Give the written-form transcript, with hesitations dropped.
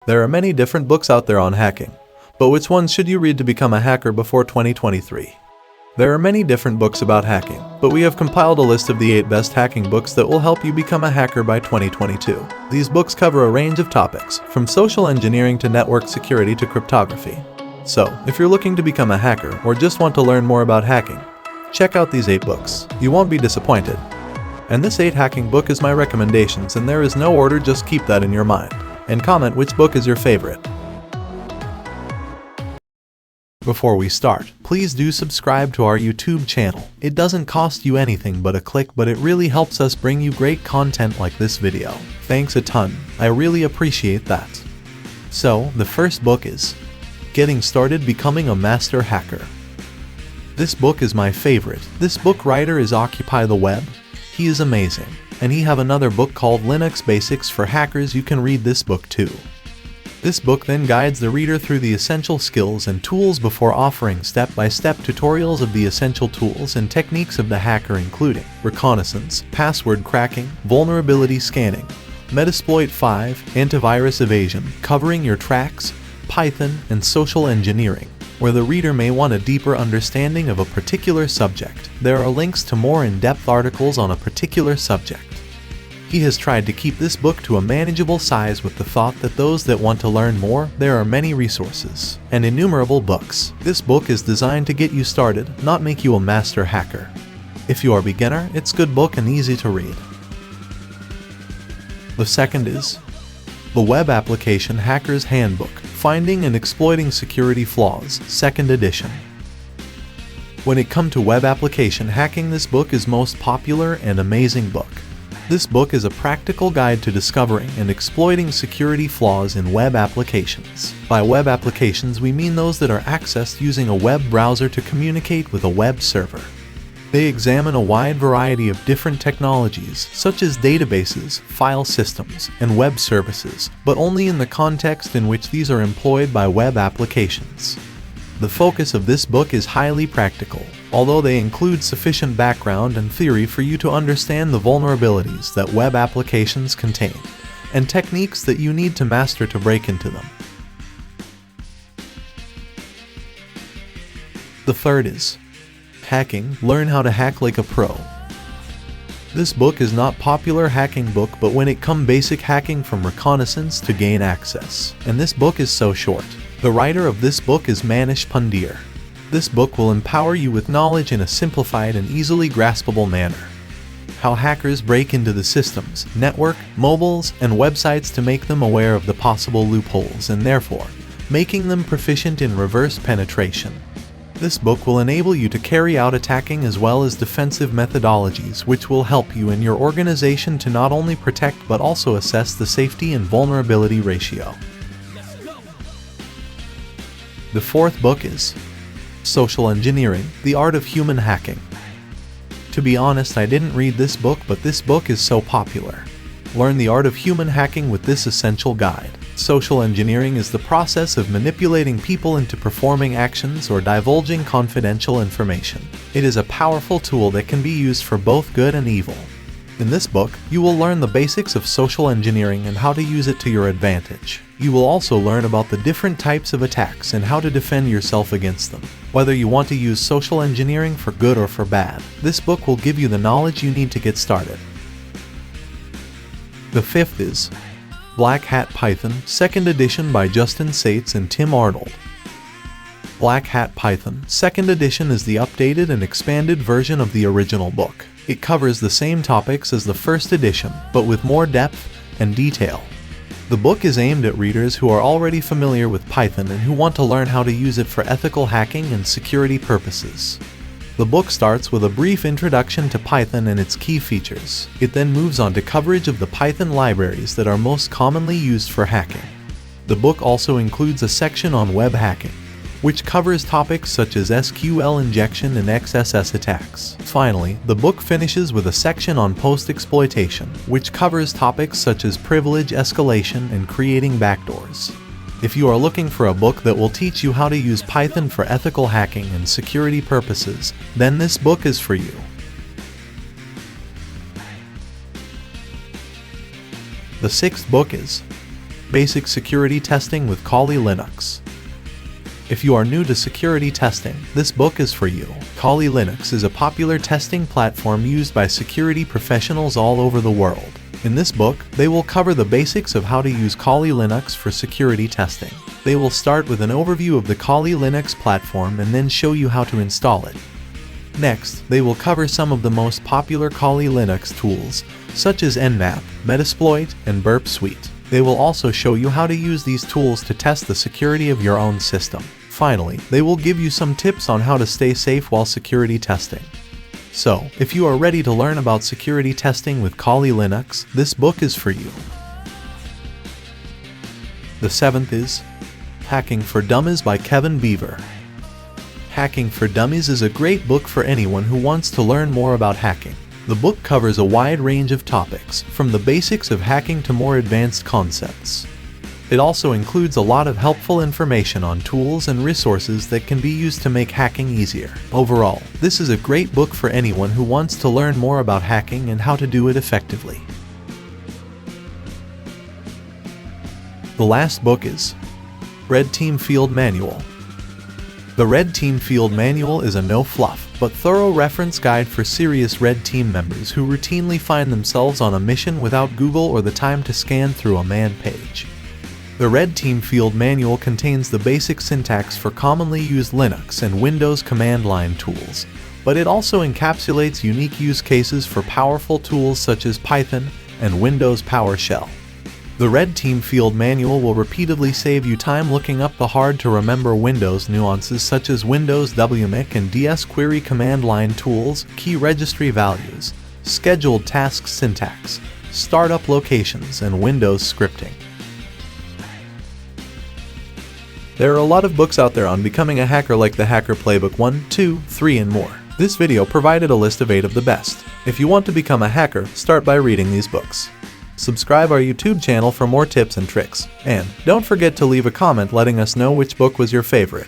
There are many different books out there on hacking, but which ones should you read to become a hacker before 2023? There are many different books about hacking, but we have compiled a list of the 8 best hacking books that will help you become a hacker by 2022. These books cover a range of topics, from social engineering to network security to cryptography. So, if you're looking to become a hacker or just want to learn more about hacking, check out these 8 books. You won't be disappointed. And this 8 hacking book is my recommendations, and there is no order, just keep that in your mind. And comment which book is your favorite. Before we start, please do subscribe to our YouTube channel. It doesn't cost you anything but a click, but it really helps us bring you great content like this video. Thanks a ton. I really appreciate that. So, the first book is Getting Started Becoming a Master Hacker. This book is my favorite. This book writer is Occupy the Web. He is amazing. And he have another book called Linux Basics for Hackers. You can read this book too. This book then guides the reader through the essential skills and tools before offering step-by-step tutorials of the essential tools and techniques of the hacker, including reconnaissance, password cracking, vulnerability scanning, Metasploit 5, antivirus evasion, covering your tracks, Python, and social engineering. Where the reader may want a deeper understanding of a particular subject, there are links to more in-depth articles on a particular subject. He has tried to keep this book to a manageable size with the thought that those that want to learn more, there are many resources and innumerable books. This book is designed to get you started, not make you a master hacker. If you are a beginner, it's a good book and easy to read. The second is The Web Application Hacker's Handbook, Finding and Exploiting Security Flaws, 2nd edition. When it comes to web application hacking, this book is most popular and amazing book. This book is a practical guide to discovering and exploiting security flaws in web applications. By web applications, we mean those that are accessed using a web browser to communicate with a web server. They examine a wide variety of different technologies, such as databases, file systems, and web services, but only in the context in which these are employed by web applications. The focus of this book is highly practical, although they include sufficient background and theory for you to understand the vulnerabilities that web applications contain, and techniques that you need to master to break into them. The third is Hacking, Learn How to Hack Like a Pro. This book is not popular hacking book, but when it come basic hacking from reconnaissance to gain access. And this book is so short. The writer of this book is Manish Pandey. This book will empower you with knowledge in a simplified and easily graspable manner. How hackers break into the systems, network, mobiles, and websites to make them aware of the possible loopholes and therefore making them proficient in reverse penetration. This book will enable you to carry out attacking as well as defensive methodologies, which will help you in your organization to not only protect but also assess the safety and vulnerability ratio. The fourth book is Social Engineering, The Art of Human Hacking. To be honest, I didn't read this book, but this book is so popular. Learn the art of human hacking with this essential guide. Social engineering is the process of manipulating people into performing actions or divulging confidential information. It is a powerful tool that can be used for both good and evil. In this book, you will learn the basics of social engineering and how to use it to your advantage. You will also learn about the different types of attacks and how to defend yourself against them. Whether you want to use social engineering for good or for bad, this book will give you the knowledge you need to get started. The fifth is Black Hat Python, 2nd edition by Justin Sates and Tim Arnold. Black Hat Python, 2nd edition is the updated and expanded version of the original book. It covers the same topics as the 1st edition, but with more depth and detail. The book is aimed at readers who are already familiar with Python and who want to learn how to use it for ethical hacking and security purposes. The book starts with a brief introduction to Python and its key features. It then moves on to coverage of the Python libraries that are most commonly used for hacking. The book also includes a section on web hacking, which covers topics such as SQL injection and XSS attacks. Finally, the book finishes with a section on post-exploitation, which covers topics such as privilege escalation and creating backdoors. If you are looking for a book that will teach you how to use Python for ethical hacking and security purposes, then this book is for you. The sixth book is Basic Security Testing with Kali Linux. If you are new to security testing, this book is for you. Kali Linux is a popular testing platform used by security professionals all over the world. In this book, they will cover the basics of how to use Kali Linux for security testing. They will start with an overview of the Kali Linux platform and then show you how to install it. Next, they will cover some of the most popular Kali Linux tools, such as Nmap, Metasploit, and Burp Suite. They will also show you how to use these tools to test the security of your own system. Finally, they will give you some tips on how to stay safe while security testing. So, if you are ready to learn about security testing with Kali Linux, this book is for you. The seventh is Hacking for Dummies by Kevin Beaver. Hacking for Dummies is a great book for anyone who wants to learn more about hacking. The book covers a wide range of topics, from the basics of hacking to more advanced concepts. It also includes a lot of helpful information on tools and resources that can be used to make hacking easier. Overall, this is a great book for anyone who wants to learn more about hacking and how to do it effectively. The last book is Red Team Field Manual. The Red Team Field Manual is a no-fluff, but thorough reference guide for serious Red Team members who routinely find themselves on a mission without Google or the time to scan through a man page. The Red Team Field Manual contains the basic syntax for commonly used Linux and Windows command line tools, but it also encapsulates unique use cases for powerful tools such as Python and Windows PowerShell. The Red Team Field Manual will repeatedly save you time looking up the hard-to-remember Windows nuances such as Windows WMIC and dsquery command line tools, key registry values, scheduled task syntax, startup locations, and Windows scripting. There are a lot of books out there on becoming a hacker, like the Hacker Playbook 1, 2, 3, and more. This video provided a list of 8 of the best. If you want to become a hacker, start by reading these books. Subscribe our YouTube channel for more tips and tricks. And don't forget to leave a comment letting us know which book was your favorite.